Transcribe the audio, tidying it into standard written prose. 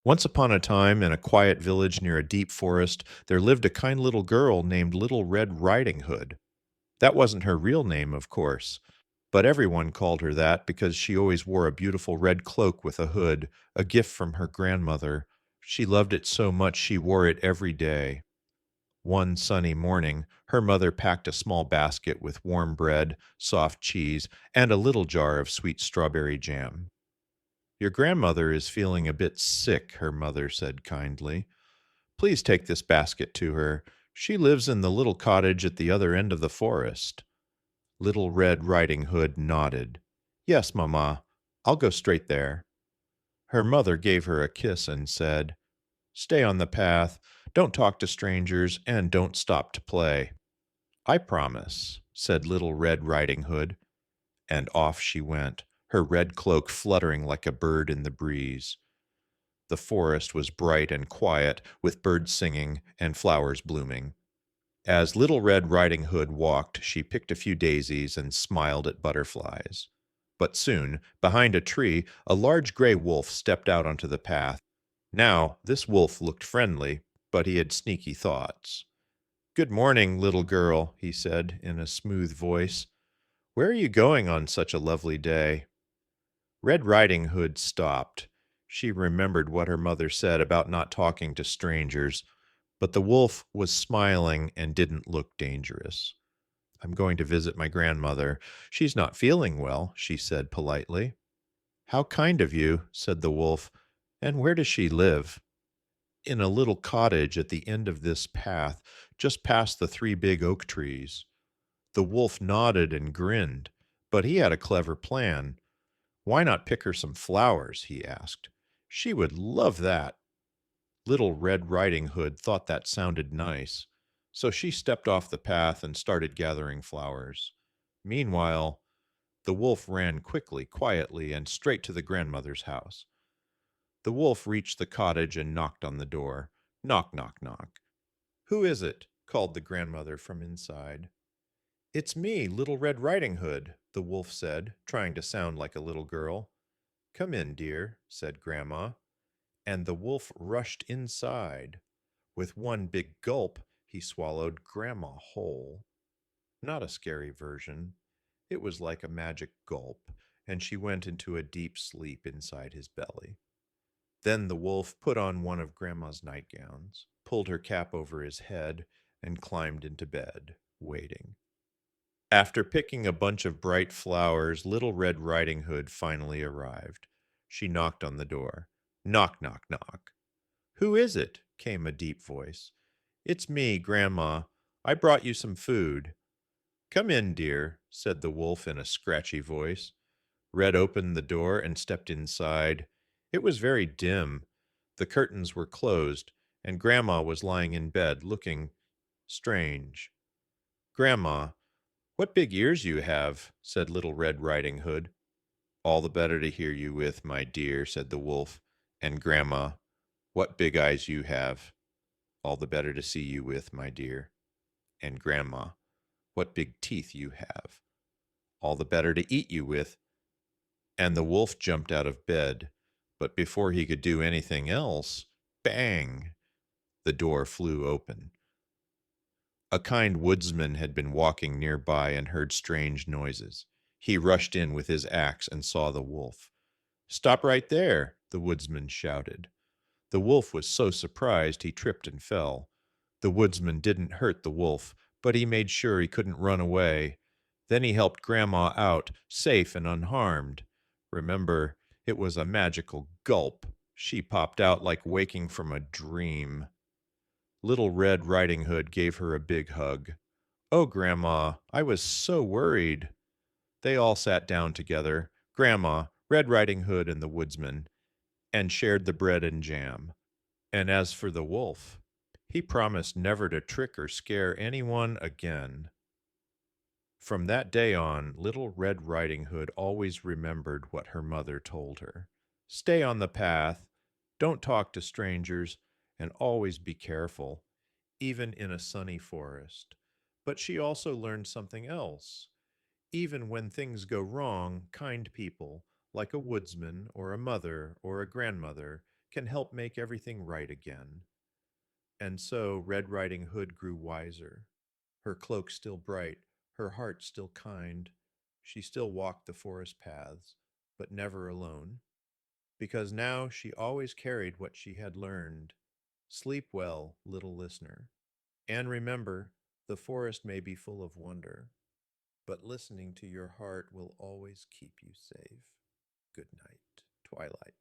Once upon a time, in a quiet village near a deep forest, there lived a kind little girl named Little Red Riding Hood. That wasn't her real name, of course, but everyone called her that because she always wore a beautiful red cloak with a hood, a gift from her grandmother. She loved it so much she wore it every day. One sunny morning, her mother packed a small basket with warm bread, soft cheese, and a little jar of sweet strawberry jam. Your grandmother is feeling a bit sick, her mother said kindly. Please take this basket to her. She lives in the little cottage at the other end of the forest. Little Red Riding Hood nodded. Yes, Mamma, I'll go straight there. Her mother gave her a kiss and said, Stay on the path, don't talk to strangers, and don't stop to play. I promise, said Little Red Riding Hood, and off she went, her red cloak fluttering like a bird in the breeze. The forest was bright and quiet, with birds singing and flowers blooming. As Little Red Riding Hood walked, she picked a few daisies and smiled at butterflies. But soon, behind a tree, a large gray wolf stepped out onto the path. Now, this wolf looked friendly, but he had sneaky thoughts. Good morning, little girl, he said in a smooth voice. Where are you going on such a lovely day? Red Riding Hood stopped. She remembered what her mother said about not talking to strangers, but the wolf was smiling and didn't look dangerous. I'm going to visit my grandmother. She's not feeling well, she said politely. How kind of you, said the wolf. And where does she live? In a little cottage at the end of this path, just past the three big oak trees. The wolf nodded and grinned, but he had a clever plan. Why not pick her some flowers? He asked. She would love that. Little Red Riding Hood thought that sounded nice, so she stepped off the path and started gathering flowers. Meanwhile, the wolf ran quickly, quietly, and straight to the grandmother's house. The wolf reached the cottage and knocked on the door. Knock, knock, knock. Who is it? Called the grandmother from inside. It's me, Little Red Riding Hood, the wolf said, trying to sound like a little girl. Come in, dear, said Grandma, and the wolf rushed inside. With one big gulp, he swallowed Grandma whole. Not a scary version. It was like a magic gulp, and she went into a deep sleep inside his belly. Then the wolf put on one of Grandma's nightgowns, pulled her cap over his head, and climbed into bed, waiting. After picking a bunch of bright flowers, Little Red Riding Hood finally arrived. She knocked on the door. Knock, knock, knock. Who is it? Came a deep voice. It's me, Grandma. I brought you some food. Come in, dear, said the wolf in a scratchy voice. Red opened the door and stepped inside. It was very dim. The curtains were closed, and Grandma was lying in bed, looking strange. Grandma, what big ears you have, said Little Red Riding Hood. All the better to hear you with, my dear, said the wolf. And Grandma, what big eyes you have. All the better to see you with, my dear. And Grandma, what big teeth you have. All the better to eat you with. And the wolf jumped out of bed, but before he could do anything else, bang! The door flew open. A kind woodsman had been walking nearby and heard strange noises. He rushed in with his axe and saw the wolf. Stop right there, the woodsman shouted. The wolf was so surprised he tripped and fell. The woodsman didn't hurt the wolf, but he made sure he couldn't run away. Then he helped Grandma out, safe and unharmed. Remember, it was a magical gulp. She popped out like waking from a dream. Little Red Riding Hood gave her a big hug. Oh, Grandma, I was so worried. They all sat down together, Grandma, Red Riding Hood, and the woodsman, and shared the bread and jam. And as for the wolf, he promised never to trick or scare anyone again. From that day on, Little Red Riding Hood always remembered what her mother told her. Stay on the path, don't talk to strangers, and always be careful, even in a sunny forest. But she also learned something else. Even when things go wrong, kind people, like a woodsman or a mother or a grandmother, can help make everything right again. And so Red Riding Hood grew wiser, her cloak still bright, her heart still kind. She still walked the forest paths, but never alone, because now she always carried what she had learned. Sleep well, little listener, and remember, the forest may be full of wonder, but listening to your heart will always keep you safe. Good night, Twilight.